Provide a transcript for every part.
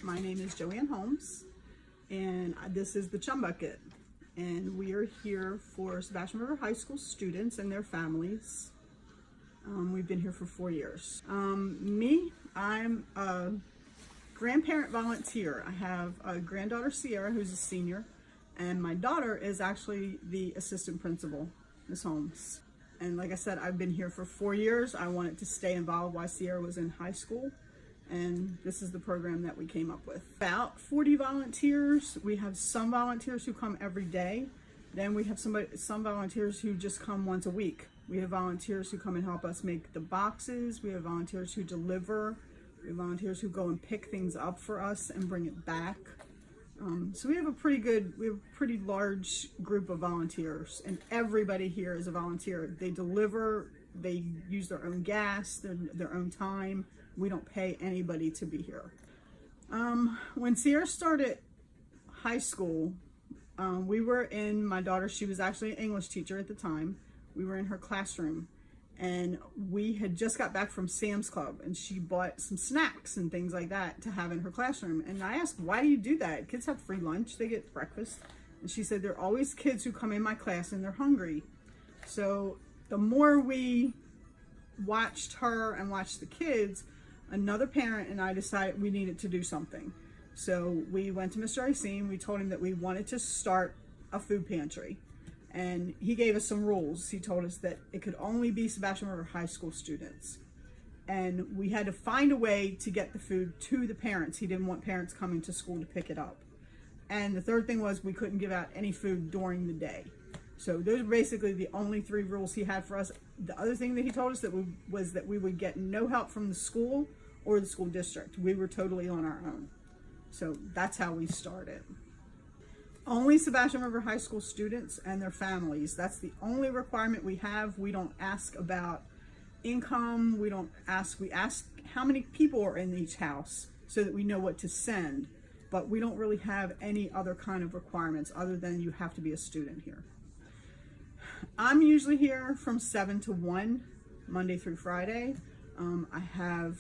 My name is Joanne Holmes, and this is the Chum Bucket, and we are here for Sebastian River High School students and their families. We've been here for 4 years. I'm a grandparent volunteer. I have a granddaughter, Sierra, who's a senior, and my daughter is actually the assistant principal, Ms. Holmes. And like I said, I've been here for 4 years. I wanted to stay involved while Sierra was in high school, and this is the program that we came up with. About 40 volunteers. We have some volunteers who come every day. Then we have some volunteers who just come once a week. We have volunteers who come and help us make the boxes. We have volunteers who deliver. We have volunteers who go and pick things up for us and bring it back. So we have a pretty large group of volunteers, and everybody here is a volunteer. They deliver, they use their own gas, their own time. We don't pay anybody to be here. When Sierra started high school, we were in, my daughter, she was actually an English teacher at the time. We were in her classroom, and we had just got back from Sam's Club, and she bought some snacks and things like that to have in her classroom. And I asked, why do you do that? Kids have free lunch, they get breakfast. And she said, there are always kids who come in my class and they're hungry. So the more we watched her and watched the kids, another parent and I decided we needed to do something. So we went to Mr. Icene, we told him that we wanted to start a food pantry. And he gave us some rules. He told us that it could only be Sebastian River High School students. And we had to find a way to get the food to the parents. He didn't want parents coming to school to pick it up. And the third thing was we couldn't give out any food during the day. So those are basically the only 3 rules he had for us. The other thing that he told us was that we would get no help from the school or the school district. We were totally on our own. So that's how we started. Only Sebastian River High School students and their families. That's the only requirement we have. We don't ask about income. We ask how many people are in each house so that we know what to send. But we don't really have any other kind of requirements other than you have to be a student here. I'm usually here from 7 to 1, Monday through Friday. I have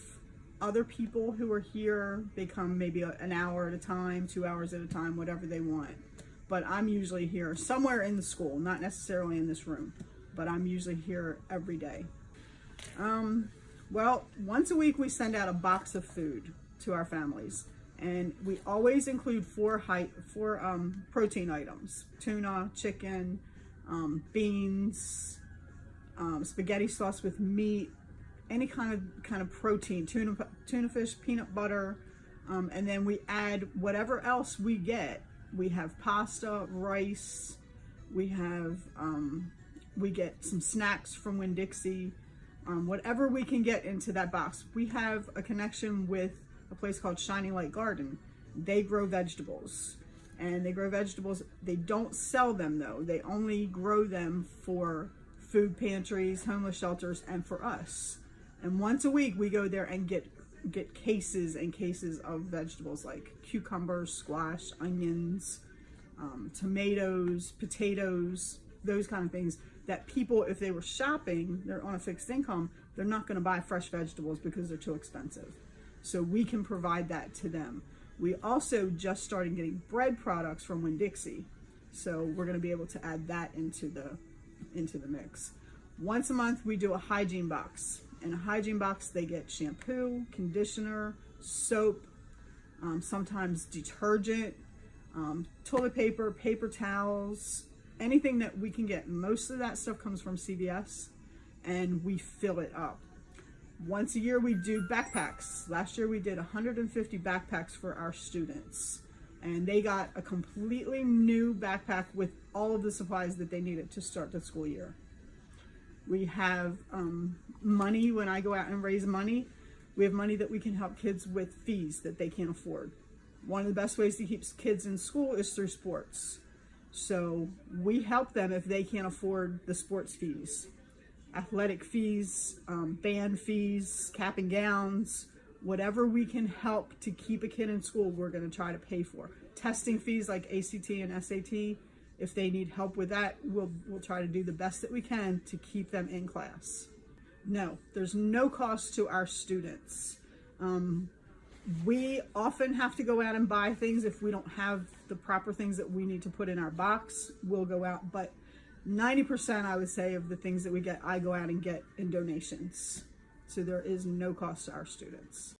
other people who are here. They come maybe an hour at a time, 2 hours at a time, whatever they want. But I'm usually here somewhere in the school, not necessarily in this room, but I'm usually here every day. Well, once a week we send out a box of food to our families, and we always include four protein items: tuna, chicken, beans, spaghetti sauce with meat, any kind of protein, tuna fish, peanut butter, and then we add whatever else we get. We have pasta, rice, we get some snacks from Winn-Dixie, whatever we can get into that box. We have a connection with a place called Shining Light Garden. They grow vegetables, and they grow vegetables. They don't sell them though. They only grow them for food pantries, homeless shelters, and for us. And once a week we go there and get cases and cases of vegetables like cucumbers, squash, onions, tomatoes, potatoes, those kind of things that people, if they were shopping, they're on a fixed income, they're not going to buy fresh vegetables because they're too expensive. So we can provide that to them. We also just started getting bread products from Winn-Dixie, so we're going to be able to add that into the mix. Once a month we do a hygiene box. In a hygiene box, they get shampoo, conditioner, soap, sometimes detergent, toilet paper, paper towels, anything that we can get. Most of that stuff comes from CVS, and we fill it up. Once a year, we do backpacks. Last year, we did 150 backpacks for our students, and they got a completely new backpack with all of the supplies that they needed to start the school year. We have money. When I go out and raise money, we have money that we can help kids with fees that they can't afford. One of the best ways to keep kids in school is through sports. So we help them if they can't afford the sports fees. Athletic fees, band fees, cap and gowns, whatever we can help to keep a kid in school, we're going to try to pay for. Testing fees like ACT and SAT, if they need help with that, we'll try to do the best that we can to keep them in class. No, there's no cost to our students. We often have to go out and buy things if we don't have the proper things that we need to put in our box. We'll go out, but 90% I would say of the things that we get, I go out and get in donations. So there is no cost to our students.